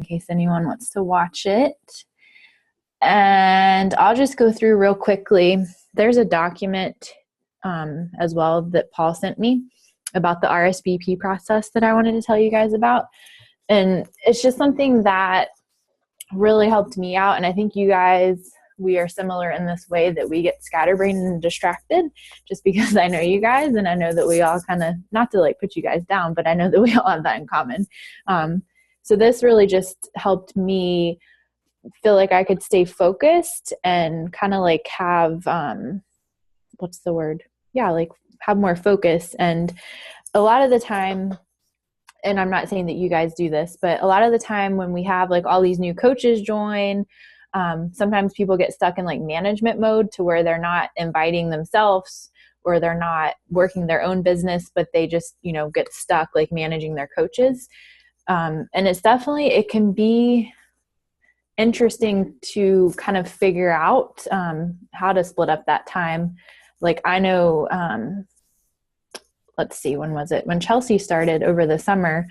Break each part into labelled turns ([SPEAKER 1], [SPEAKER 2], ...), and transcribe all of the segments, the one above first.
[SPEAKER 1] in case anyone wants to watch it. And I'll just go through real quickly. There's a document as well that Paul sent me about the RSVP process that I wanted to tell you guys about. And it's just something that really helped me out. And I think you guys, we are similar in this way that we get scatterbrained and distracted, just because I know you guys and I know that we all kind of, not to like put you guys down, but I know that we all have that in common. So this really just helped me feel like I could stay focused and kind of like have, what's the word? Yeah, like have more focus. And a lot of the time, and I'm not saying that you guys do this, but a lot of the time when we have like all these new coaches join, sometimes people get stuck in like management mode to where they're not inviting themselves or they're not working their own business, but they just, you know, get stuck like managing their coaches. And it's definitely, it can be interesting to kind of figure out how to split up that time. Like I know, let's see, when was it? When Chelsea started over the summer,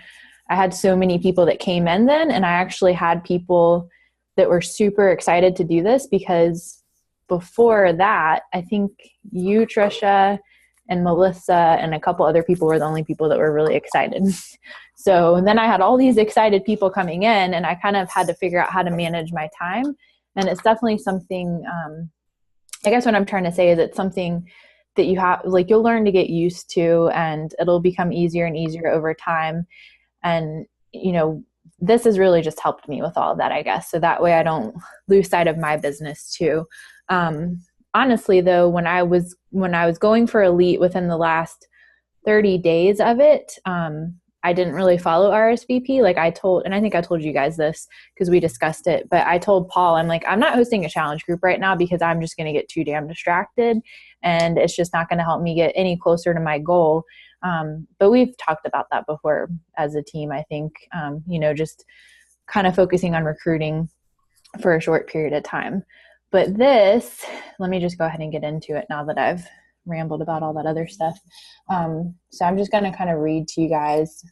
[SPEAKER 1] I had so many people that came in then, and I actually had people that were super excited to do this because before that, I think you, Trisha, and Melissa, and a couple other people were the only people that were really excited. So then I had all these excited people coming in, and I kind of had to figure out how to manage my time. And it's definitely something, I guess what I'm trying to say is it's something that you have, like you'll learn to get used to, and it'll become easier and easier over time. And, you know, this has really just helped me with all of that, I guess. So that way I don't lose sight of my business too. Honestly though, when I was going for Elite within the last 30 days of it, I didn't really follow RSVP. Like I told, and I think I told you guys this because we discussed it, but I told Paul, I'm like, I'm not hosting a challenge group right now because I'm just going to get too damn distracted and it's just not going to help me get any closer to my goal. But we've talked about that before as a team, I think, you know, just kind of focusing on recruiting for a short period of time. But this, let me just go ahead and get into it now that I've rambled about all that other stuff. So I'm just going to kind of read to you guys.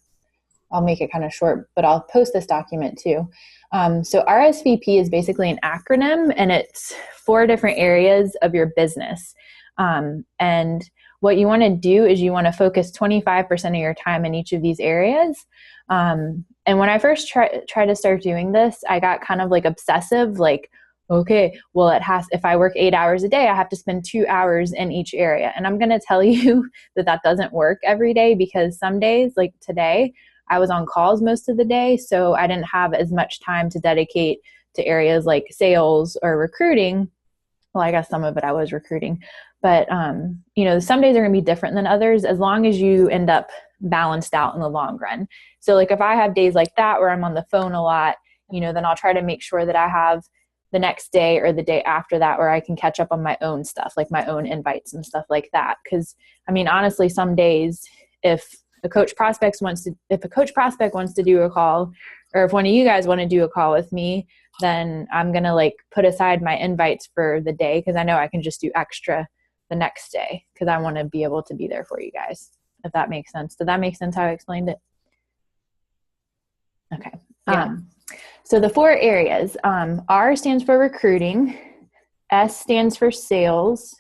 [SPEAKER 1] I'll make it kind of short, but I'll post this document too. So RSVP is basically an acronym, and it's 4 different areas of your business. And what you want to do is you want to focus 25% of your time in each of these areas. And when I first tried to start doing this, I got kind of like obsessive, like, okay, well, if I work 8 hours a day, I have to spend 2 hours in each area. And I'm going to tell you that doesn't work every day, because some days, like today, I was on calls most of the day. So I didn't have as much time to dedicate to areas like sales or recruiting. Well, I guess some of it I was recruiting, but, you know, some days are going to be different than others as long as you end up balanced out in the long run. So like if I have days like that where I'm on the phone a lot, you know, then I'll try to make sure that I have the next day or the day after that where I can catch up on my own stuff, like my own invites and stuff like that. Because I mean, honestly, some days if a coach prospect wants to do a call, or if one of you guys want to do a call with me, then I'm going to like put aside my invites for the day, because I know I can just do extra the next day because I want to be able to be there for you guys, if that makes sense. Did that make sense how I explained it? Okay.
[SPEAKER 2] Yeah.
[SPEAKER 1] So the 4 areas, R stands for recruiting, S stands for sales,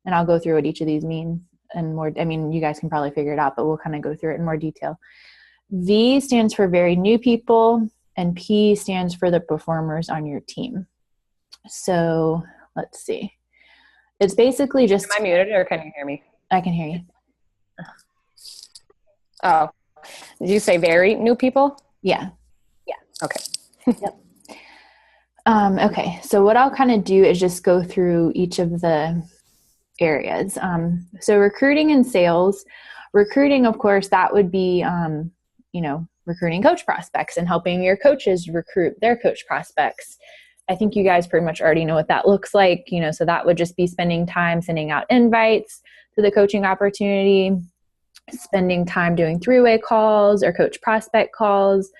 [SPEAKER 1] and I'll go through what each of these mean and more. I mean, you guys can probably figure it out, but we'll kind of go through it in more detail. V stands for very new people, and P stands for the performers on your team. So let's see. It's basically just...
[SPEAKER 2] Am I muted or can you hear me?
[SPEAKER 1] I can hear you.
[SPEAKER 2] Oh, did you say very new people?
[SPEAKER 1] Yeah.
[SPEAKER 2] Yeah. Okay.
[SPEAKER 1] Yep. Okay. So what I'll kind of do is just go through each of the areas. So recruiting and sales. Recruiting, of course, that would be, you know, recruiting coach prospects and helping your coaches recruit their coach prospects. I think you guys pretty much already know what that looks like, you know, so that would just be spending time sending out invites to the coaching opportunity, spending time doing 3-way calls or coach prospect calls,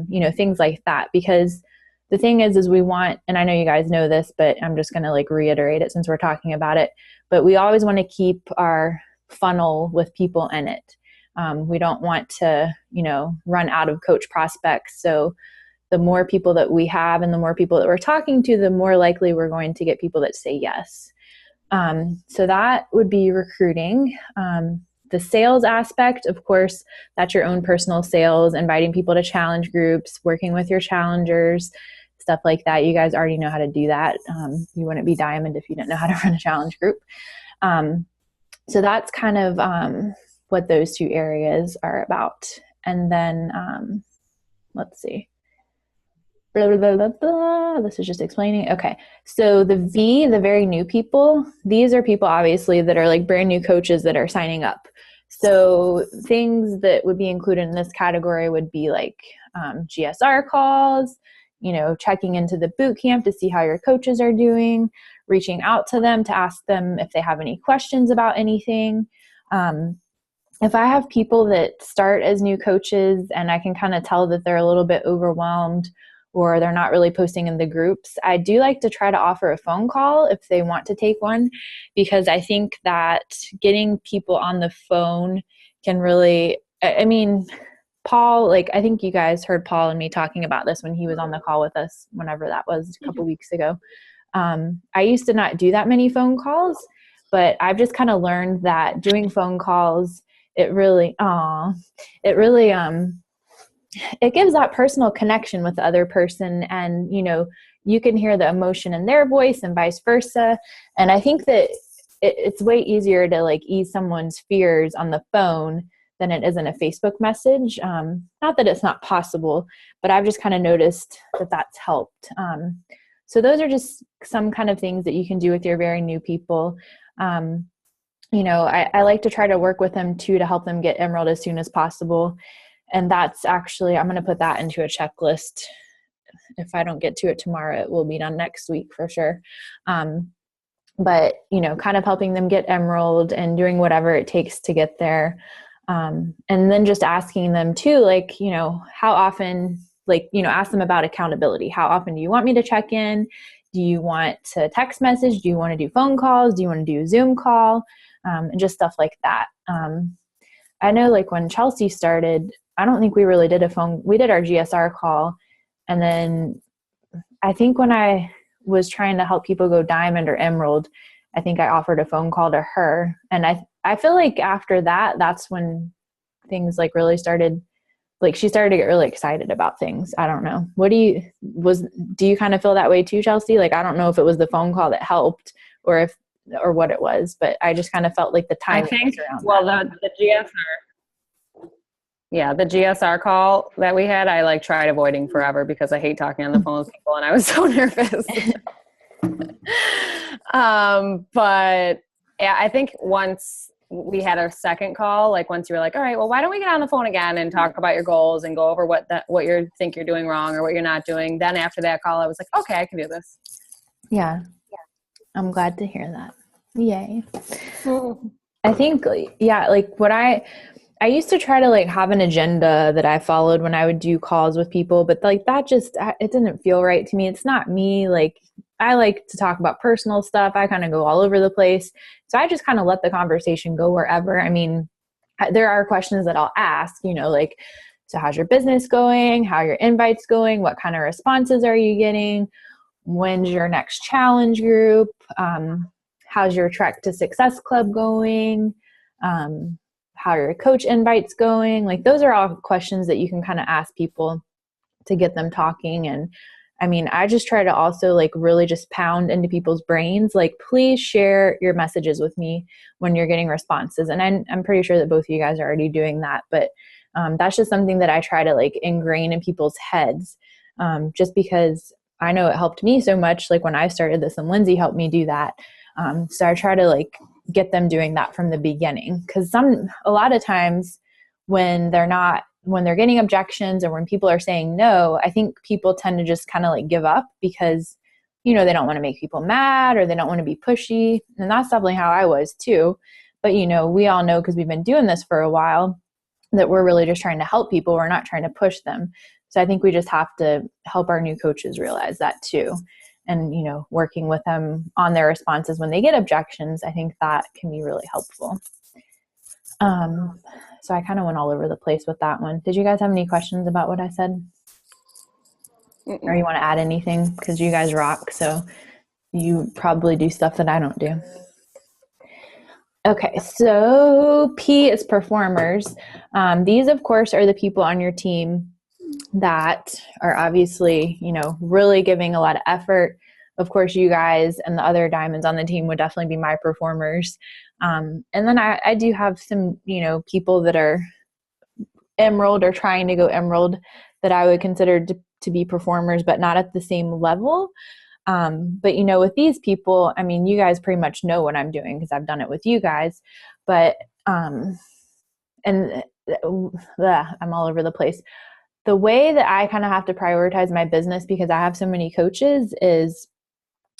[SPEAKER 1] you know, things like that. Because the thing is we want, and I know you guys know this, but I'm just going to like reiterate it since we're talking about it, but we always want to keep our funnel with people in it. We don't want to, you know, run out of coach prospects. So the more people that we have and the more people that we're talking to, the more likely we're going to get people that say yes. So that would be recruiting. The sales aspect, of course, that's your own personal sales, inviting people to challenge groups, working with your challengers, stuff like that. You guys already know how to do that. You wouldn't be Diamond if you didn't know how to run a challenge group. So that's kind of what those two areas are about. And then let's see. Blah, blah, blah, blah. This is just explaining. Okay. So the V, the very new people, these are people obviously that are like brand new coaches that are signing up. So things that would be included in this category would be like GSR calls, checking into the boot camp to see how your coaches are doing, reaching out to them to ask them if they have any questions about anything. If I have people that start as new coaches and I can kind of tell that they're a little bit overwhelmed or they're not really posting in the groups, I do like to try to offer a phone call if they want to take one, because I think that getting people on the phone can really, Paul, I think you guys heard Paul and me talking about this when he was on the call with us, whenever that was, a couple weeks ago. I used to not do that many phone calls, but I've just kind of learned that doing phone calls, it really it gives that personal connection with the other person, and you can hear the emotion in their voice and vice versa. And I think that it's way easier to ease someone's fears on the phone than it is in a Facebook message. Not that it's not possible, but I've just kind of noticed that that's helped. So those are just some kind of things that you can do with your very new people. I like to try to work with them too, to help them get Emerald as soon as possible. And that's actually, I'm going to put that into a checklist. If I don't get to it tomorrow, it will be done next week for sure. But, kind of helping them get Emerald and doing whatever it takes to get there. And then just asking them too, how often, ask them about accountability. How often do you want me to check in? Do you want to text message? Do you want to do phone calls? Do you want to do a Zoom call? And just stuff like that. I know when Chelsea started, I don't think we really did we did our GSR call. And then I think when I was trying to help people go Diamond or Emerald, I think I offered a phone call to her. And I feel like after that, that's when things really started, she started to get really excited about things. I don't know. Do you kind of feel that way too, Chelsea? I don't know if it was the phone call that helped or what it was, but I just kind of felt like the time.
[SPEAKER 2] I think, the GSR. Yeah, the GSR call that we had, I tried avoiding forever because I hate talking on the phone with people and I was so nervous. But yeah, I think once we had our second call, once you were all right, well, why don't we get on the phone again and talk about your goals and go over what you think you're doing wrong or what you're not doing. Then after that call, I was okay, I can do this.
[SPEAKER 1] Yeah. I'm glad to hear that. Yay. I think, what I used to try to have an agenda that I followed when I would do calls with people, but that just, it didn't feel right to me. It's not me. I like to talk about personal stuff. I kind of go all over the place. So I just kind of let the conversation go wherever. I mean, there are questions that I'll ask, so how's your business going? How are your invites going? What kind of responses are you getting? When's your next challenge group? How's your Trek to Success Club going? How are your coach invites going? Those are all questions that you can kind of ask people to get them talking. And I mean, I just try to also really just pound into people's brains, please share your messages with me when you're getting responses. And I'm pretty sure that both of you guys are already doing that, but that's just something that I try to ingrain in people's heads, just because I know it helped me so much. When I started this, and Lindsay helped me do that. So I try to get them doing that from the beginning. Cause a lot of times when they're getting objections or when people are saying no, I think people tend to just kind of give up because, they don't want to make people mad or they don't want to be pushy. And that's definitely how I was too. But, we all know, cause we've been doing this for a while, that we're really just trying to help people. We're not trying to push them. So I think we just have to help our new coaches realize that too. And, working with them on their responses when they get objections, I think that can be really helpful. So I kind of went all over the place with that one. Did you guys have any questions about what I said? Or you want to add anything? Because you guys rock. So you probably do stuff that I don't do. Okay, so P is performers. These, of course, are the people on your team that are obviously, really giving a lot of effort. Of course, you guys and the other diamonds on the team would definitely be my performers. And then I do have some, people that are emerald or trying to go emerald that I would consider to be performers, but not at the same level. But with these people, I mean, you guys pretty much know what I'm doing because I've done it with you guys. But and I'm all over the place. The way that I kind of have to prioritize my business, because I have so many coaches, is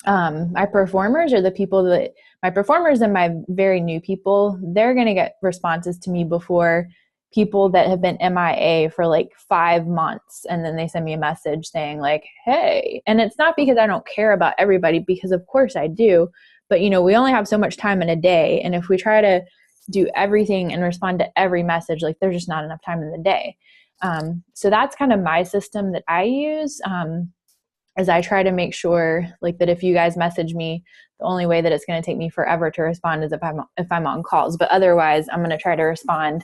[SPEAKER 1] my performers are the people that my performers and my very new people, they're going to get responses to me before people that have been MIA for like 5 months. And then they send me a message saying like, hey, and it's not because I don't care about everybody, because of course I do. But, we only have so much time in a day. And if we try to do everything and respond to every message, like there's just not enough time in the day. So that's kind of my system that I use. Is I try to make sure like that if you guys message me, the only way that it's going to take me forever to respond is if I'm on calls. But otherwise, I'm going to try to respond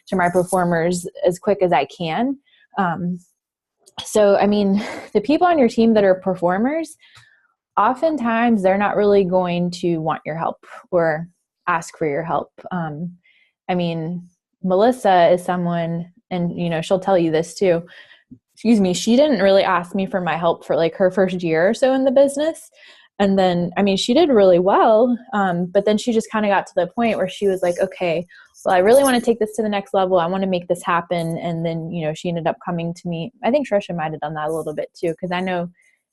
[SPEAKER 1] to my performers as quick as I can. So, I mean, the people on your team that are performers, oftentimes they're not really going to want your help or ask for your help. I mean, Melissa is someone, and she'll tell you this too. Excuse me, she didn't really ask me for my help for like her first year or so in the business. And then, I mean, she did really well. But then she just kind of got to the point where she was like, okay, well, I really want to take this to the next level. I want to make this happen. And then, she ended up coming to me. I think Trisha might have done that a little bit too, because I know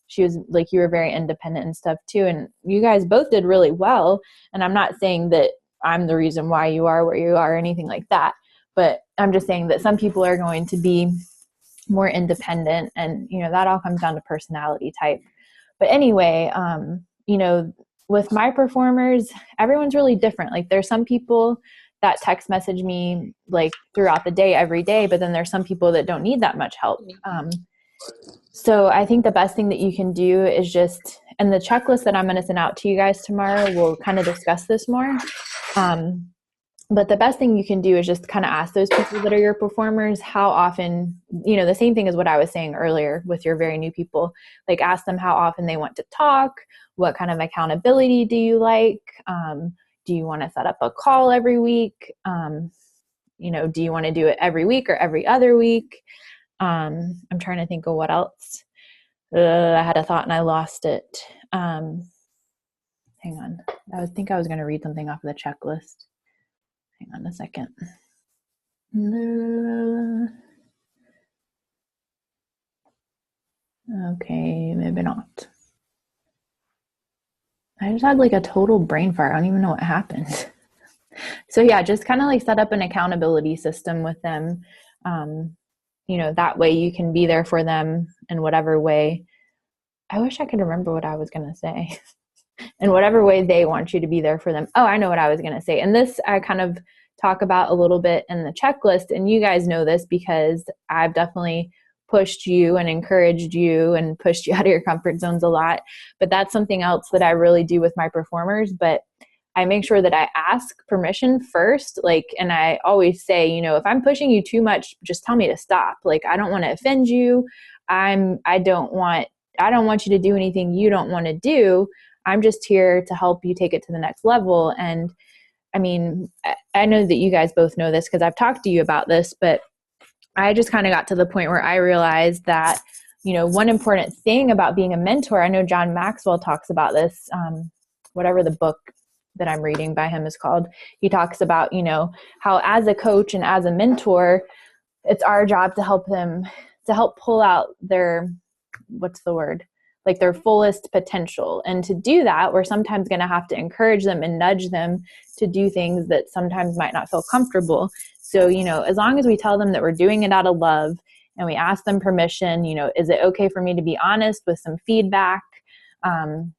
[SPEAKER 1] she was like, you were very independent and stuff too. And you guys both did really well. And I'm not saying that I'm the reason why you are where you are or anything like that. But I'm just saying that some people are going to be more independent, and that all comes down to personality type. But anyway, with my performers, everyone's really different. Like there's some people that text message me like throughout the day every day, but then there's some people that don't need that much help. So I think the best thing that you can do is just, and the checklist that I'm going to send out to you guys tomorrow, we'll kind of discuss this more. But the best thing you can do is just kind of ask those people that are your performers how often, the same thing as what I was saying earlier with your very new people, like ask them how often they want to talk, what kind of accountability do you like? Do you want to set up a call every week? Do you want to do it every week or every other week? I'm trying to think of what else. I had a thought and I lost it. Hang on. I think I was going to read something off of the checklist. Hang on a second. Okay, maybe not. I just had like a total brain fire. I don't even know what happened. So yeah, just kind of like set up an accountability system with them. That way you can be there for them in whatever way. I wish I could remember what I was going to say. In whatever way they want you to be there for them. Oh, I know what I was going to say. And this I kind of talk about a little bit in the checklist. And you guys know this because I've definitely pushed you and encouraged you and pushed you out of your comfort zones a lot. But that's something else that I really do with my performers. But I make sure that I ask permission first. And I always say, if I'm pushing you too much, just tell me to stop. Like, I don't want to offend you. I don't want you to do anything you don't want to do. I'm just here to help you take it to the next level. And I mean, I know that you guys both know this because I've talked to you about this, but I just kind of got to the point where I realized that, one important thing about being a mentor, I know John Maxwell talks about this, whatever the book that I'm reading by him is called. He talks about, how as a coach and as a mentor, it's our job to help them, to help pull out their, like their fullest potential. And to do that, we're sometimes going to have to encourage them and nudge them to do things that sometimes might not feel comfortable. So, as long as we tell them that we're doing it out of love and we ask them permission, is it okay for me to be honest with some feedback? And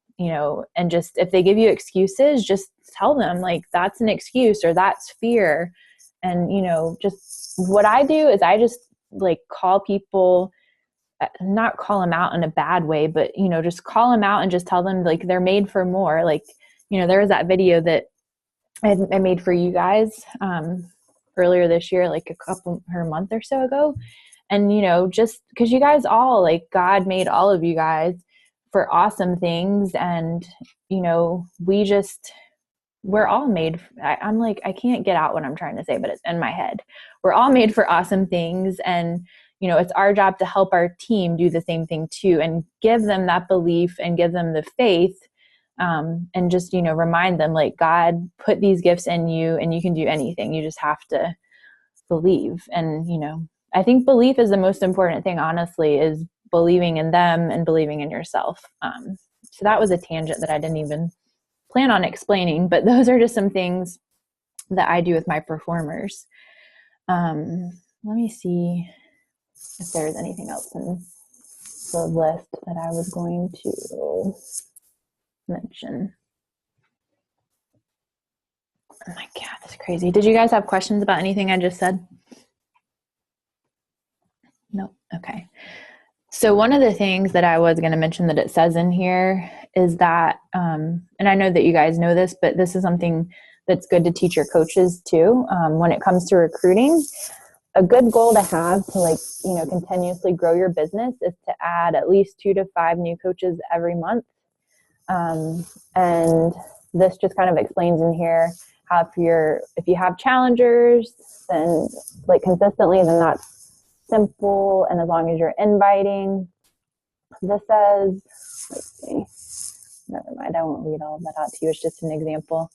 [SPEAKER 1] just, if they give you excuses, just tell them like, that's an excuse or that's fear. And, just what I do is I just like call people not call them out in a bad way, but, just call them out and just tell them like they're made for more. Like, there was that video that I made for you guys earlier this year, like a month or so ago. And, just because you guys all, like, God made all of you guys for awesome things. And, we're all made. I'm like, I can't get out what I'm trying to say, but it's in my head. We're all made for awesome things. And, it's our job to help our team do the same thing too, and give them that belief and give them the faith. And just, remind them, like, God put these gifts in you and you can do anything. You just have to believe. And, I think belief is the most important thing, honestly, is believing in them and believing in yourself. So that was a tangent that I didn't even plan on explaining, but those are just some things that I do with my performers. Let me see if there's anything else in the list that I was going to mention. Oh my cat is crazy. Did you guys have questions about anything I just said? No. Okay. So one of the things that I was going to mention that it says in here is that, and I know that you guys know this, but this is something that's good to teach your coaches too. When it comes to recruiting, a good goal to have to, like, continuously grow your business is to add at least 2 to 5 new coaches every month. And this just kind of explains in here how if you have challengers, then, like, consistently, then that's simple. And as long as you're inviting, this says, let's see, never mind, I won't read all of that out to you. It's just an example.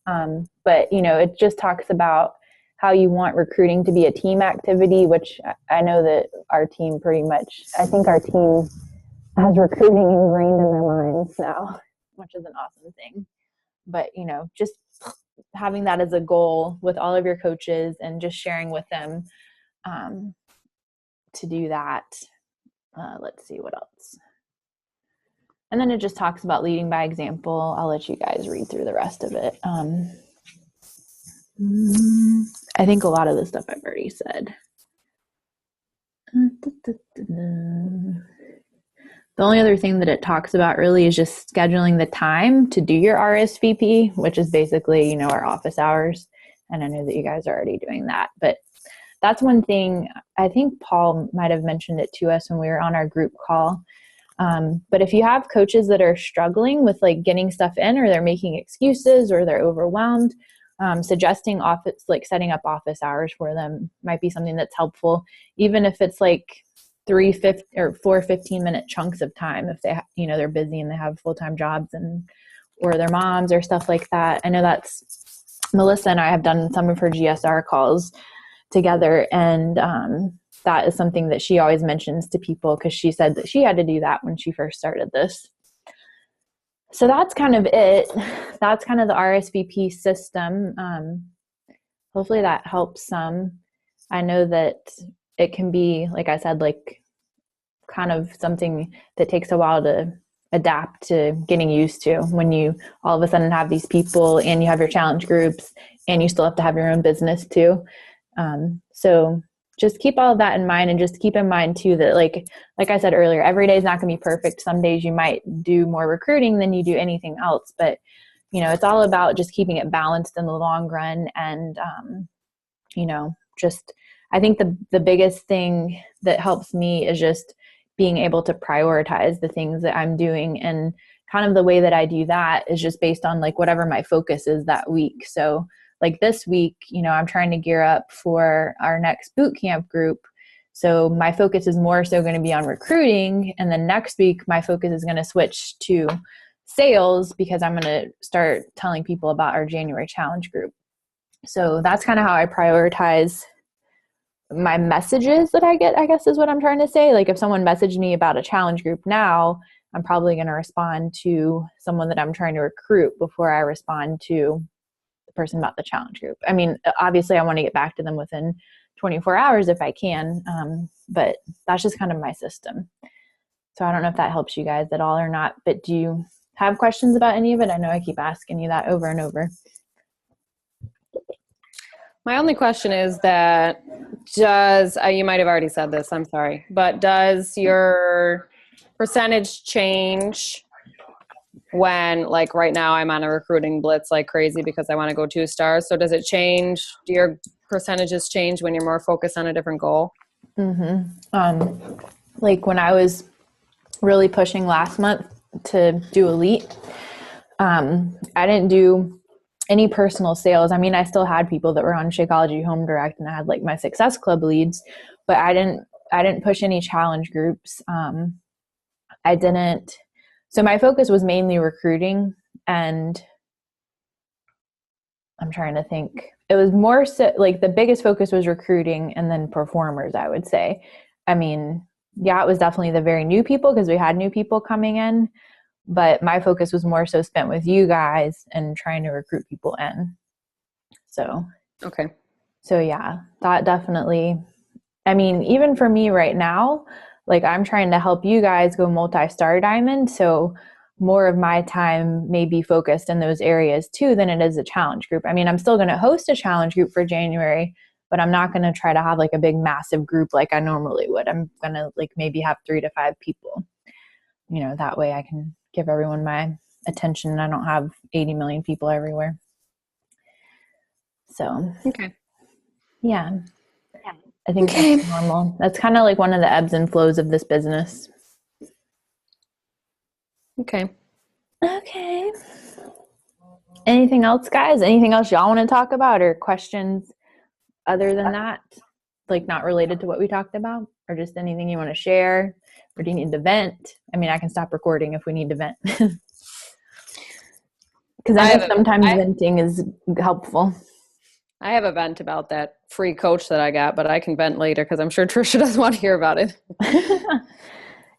[SPEAKER 1] But, it just talks about how you want recruiting to be a team activity, which I know that our team I think our team has recruiting ingrained in their minds now, which is an awesome thing. But, just having that as a goal with all of your coaches and just sharing with them to do that. Let's see what else. And then it just talks about leading by example. I'll let you guys read through the rest of it. I think a lot of the stuff I've already said. The only other thing that it talks about really is just scheduling the time to do your RSVP, which is basically, our office hours. And I know that you guys are already doing that, but that's one thing. I think Paul might have mentioned it to us when we were on our group call. But if you have coaches that are struggling with, like, getting stuff in, or they're making excuses, or they're overwhelmed, suggesting setting up office hours for them might be something that's helpful, even if it's like 4 15-minute chunks of time, if they, they're busy and they have full-time jobs or their moms or stuff like that. I know that's Melissa and I have done some of her GSR calls together, and that is something that she always mentions to people, because she said that she had to do that when she first started this. So that's kind of it. That's kind of the RSVP system. Hopefully that helps some. I know that it can be, like I said, like, kind of something that takes a while to adapt to getting used to, when you all of a sudden have these people and you have your challenge groups and you still have to have your own business too. So just keep all of that in mind, and just keep in mind too that, like I said earlier, every day is not going to be perfect. Some days you might do more recruiting than you do anything else, but it's all about just keeping it balanced in the long run. And just, I think the biggest thing that helps me is just being able to prioritize the things that I'm doing, and kind of the way that I do that is just based on, like, whatever my focus is that week. So, like, this week, I'm trying to gear up for our next boot camp group. So my focus is more so going to be on recruiting. And then next week, my focus is going to switch to sales, because I'm going to start telling people about our January challenge group. So that's kind of how I prioritize my messages that I get, I guess is what I'm trying to say. Like, if someone messaged me about a challenge group now, I'm probably going to respond to someone that I'm trying to recruit before I respond to the person about the challenge group. I mean, obviously I want to get back to them within 24 hours if I can, but that's just kind of my system. So I don't know if that helps you guys at all or not, but do you have questions about any of it? I know I keep asking you that over and over.
[SPEAKER 2] My only question is that you might have already said this, I'm sorry, but does your percentage change when, like right now I'm on a recruiting blitz like crazy because I want to go 2 stars. So does it change? Do your percentages change when you're more focused on a different goal?
[SPEAKER 1] Like when I was really pushing last month to do elite, I didn't do any personal sales. I mean, I still had people that were on Shakeology Home Direct, and I had like my Success Club leads, but I didn't push any challenge groups. I didn't. So my focus was mainly recruiting, and I'm trying to think. It was more so like the biggest focus was recruiting and then performers, I would say. I mean, yeah, it was definitely the very new people because we had new people coming in, but my focus was more so spent with you guys and trying to recruit people in. So,
[SPEAKER 2] okay.
[SPEAKER 1] So yeah, that definitely, I mean, even for me right now, like I'm trying to help you guys go multi-star diamond. So more of my time may be focused in those areas too than it is a challenge group. I mean, I'm still going to host a challenge group for January, but I'm not going to try to have like a big massive group like I normally would. I'm going to like maybe have 3 to 5 people, that way I can give everyone my attention. I don't have 80 million people everywhere. So,
[SPEAKER 2] okay.
[SPEAKER 1] Yeah. I think that's normal. That's kind of like one of the ebbs and flows of this business.
[SPEAKER 2] Okay.
[SPEAKER 1] Okay. Anything else, guys? Anything else y'all want to talk about or questions other than that? Like not related to what we talked about, or just anything you want to share? Or do you need to vent? I mean, I can stop recording if we need to vent. Because I know sometimes venting is helpful.
[SPEAKER 2] I have a vent about that free coach that I got, but I can vent later because I'm sure Trisha doesn't want to hear about it.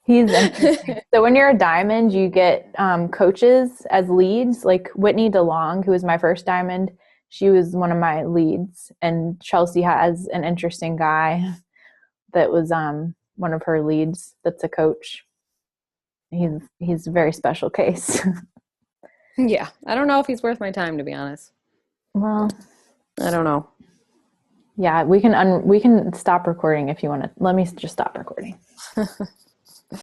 [SPEAKER 1] He's interesting. So when you're a diamond, you get coaches as leads. Like Whitney DeLong, who was my first diamond, she was one of my leads. And Chelsea has an interesting guy that was one of her leads that's a coach. He's a very special case.
[SPEAKER 2] Yeah. I don't know if he's worth my time, to be honest.
[SPEAKER 1] Well,
[SPEAKER 2] I don't know.
[SPEAKER 1] Yeah, we can stop recording if you want to. Let me just stop recording.